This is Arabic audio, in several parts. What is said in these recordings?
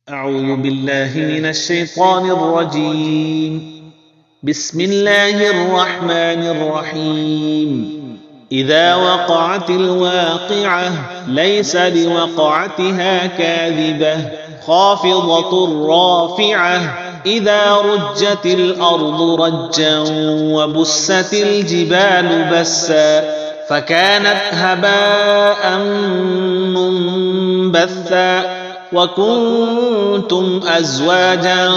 أعوذ بالله من الشيطان الرجيم. بسم الله الرحمن الرحيم. إذا وقعت الواقعة ليس لوقعتها كاذبة خافضة رافعة إذا رجت الأرض رجا وبست الجبال بسا فكانت هباء منبثا وكنتم أزواجا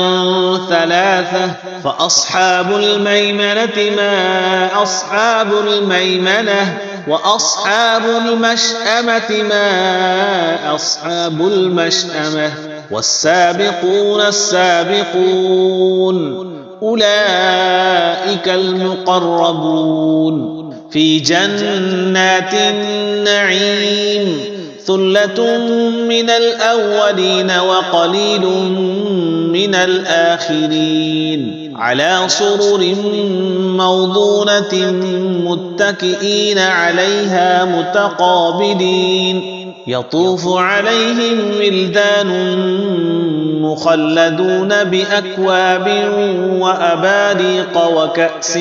ثلاثة فأصحاب الميمنة ما أصحاب الميمنة وأصحاب المشأمة ما أصحاب المشأمة والسابقون السابقون أولئك المقربون في جنات النعيم ثلة من الأولين وقليل من الآخرين على سرر موضونة متكئين عليها متقابلين يطوف عليهم ولدان مخلدون بأكواب وأباريق وكأس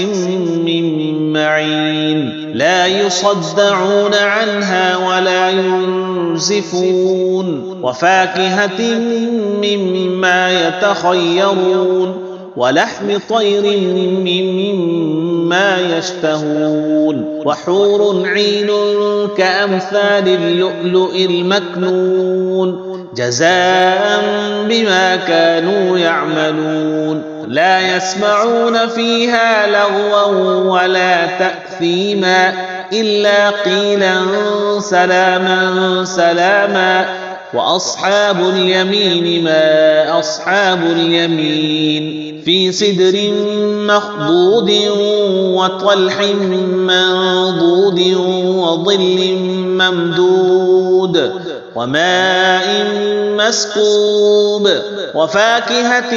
من معين لا يصدعون عنها ولا ينزفون وفاكهة مما يتخيرون ولحم طير مما يشتهون وحور عين كأمثال اللؤلؤ المكنون جزاء بما كانوا يعملون لا يسمعون فيها لغوا ولا تأثيما إلا قيلا سلاما سلاما وأصحاب اليمين ما أصحاب اليمين في سدر مخضود وطلح منضود وظل ممدود وماء مسكوب وفاكهة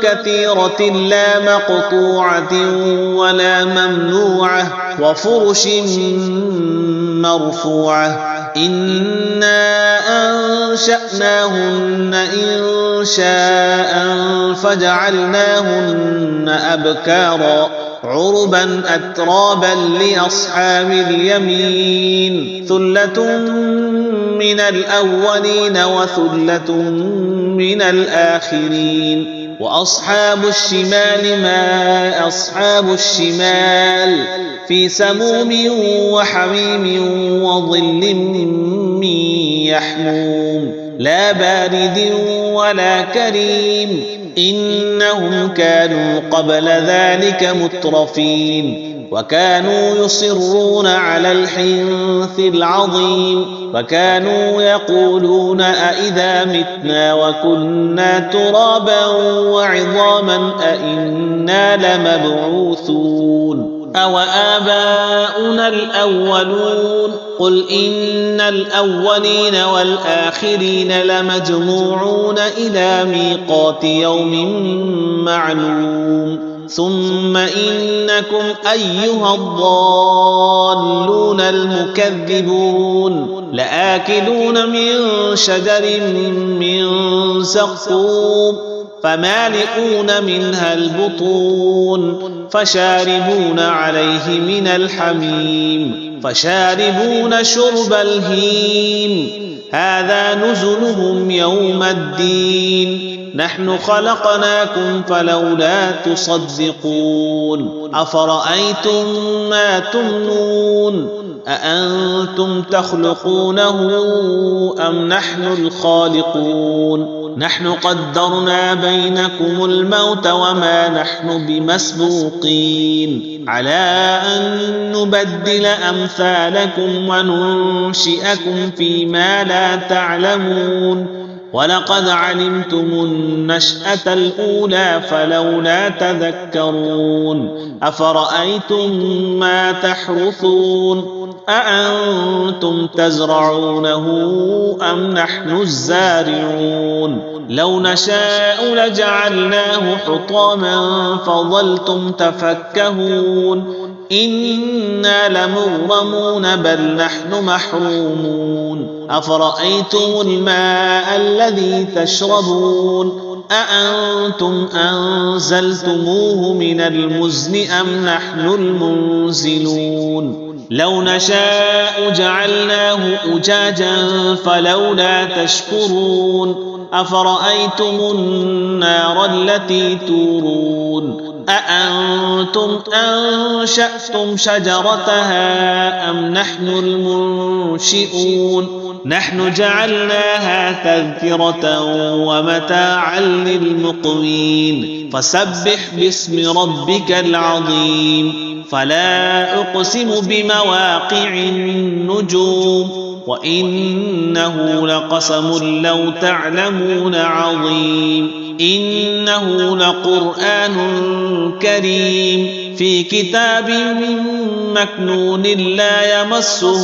كثيرة لا مقطوعة ولا ممنوعة وفرش مرفوعة إنا أنشأناهن إنشاء فجعلناهن أبكارا عربا أترابا لأصحاب اليمين ثلة من الأولين وثلة من الآخرين وأصحاب الشمال ما أصحاب الشمال في سموم وحميم وظل من يحموم لا بارد ولا كريم إنهم كانوا قبل ذلك مترفين وكانوا يصرون على الحنث العظيم وكانوا يقولون أئذا متنا وكنا ترابا وعظاما أئنا لمبعوثون أو آباؤنا الأولون قل إن الأولين والآخرين لمجموعون إلى ميقات يوم معلوم ثم إنكم أيها الضالون المكذبون لآكلون من شجر من زقوم فمالئون منها البطون فشاربون عليه من الحميم فشاربون شرب الهيم هذا نزلهم يوم الدين نحن خلقناكم فلولا تصدقون أفرأيتم ما تمنون أأنتم تخلقونه أم نحن الخالقون نحن قدرنا بينكم الموت وما نحن بمسبوقين على أن نبدل أمثالكم وننشئكم فيما لا تعلمون ولقد علمتم النشأة الأولى فلولا تذكرون أفرأيتم ما تحرثون أأنتم تزرعونه أم نحن الزارعون لو نشاء لجعلناه حطاما فظلتم تفكهون إنا لمغرمون بل نحن محرومون أفرأيتم الماء الذي تشربون أأنتم أنزلتموه من المزن أم نحن المنزلون لو نشاء جعلناه أجاجا فلولا تشكرون أفرأيتم النار التي تورون أأنتم أنشأتم شجرتها أم نحن المنشئون نحن جعلناها تذكرة ومتاعا للمقوين فسبح باسم ربك العظيم فلا أقسم بمواقع النجوم وإنه لقسم لو تعلمون عظيم إنه لقرآن كريم في كتاب مكنون لا يمسه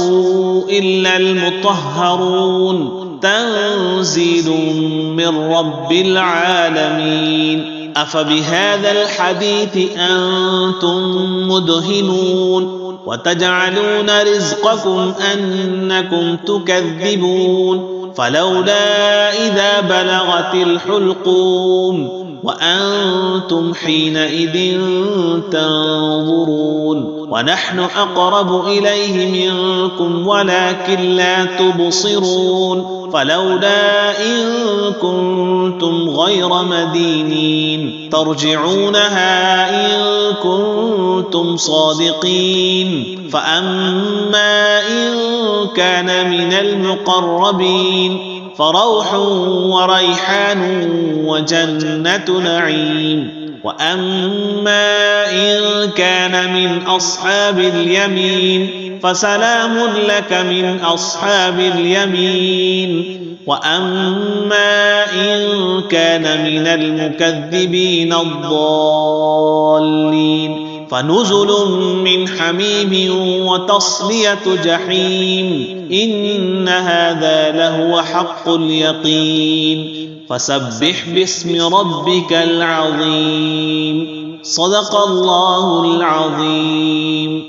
إلا المطهرون تنزيل من رب العالمين أفبهذا الحديث أنتم مدهنون وتجعلون رزقكم أنكم تكذبون فلولا إذا بلغت الحلقوم وأنتم حينئذ تنظرون ونحن أقرب إليه منكم ولكن لا تبصرون فلولا إن كنتم غير مدينين ترجعونها إن كنتم صادقين فأما إن كان من المقربين فروح وريحان وجنة نعيم وأما إن كان من أصحاب اليمين فسلام لك من أصحاب اليمين وأما إن كان من المكذبين الضالين فنزل من حميم وتصلية جحيم إن هذا لهو حق اليقين فسبح باسم ربك العظيم صدق الله العظيم.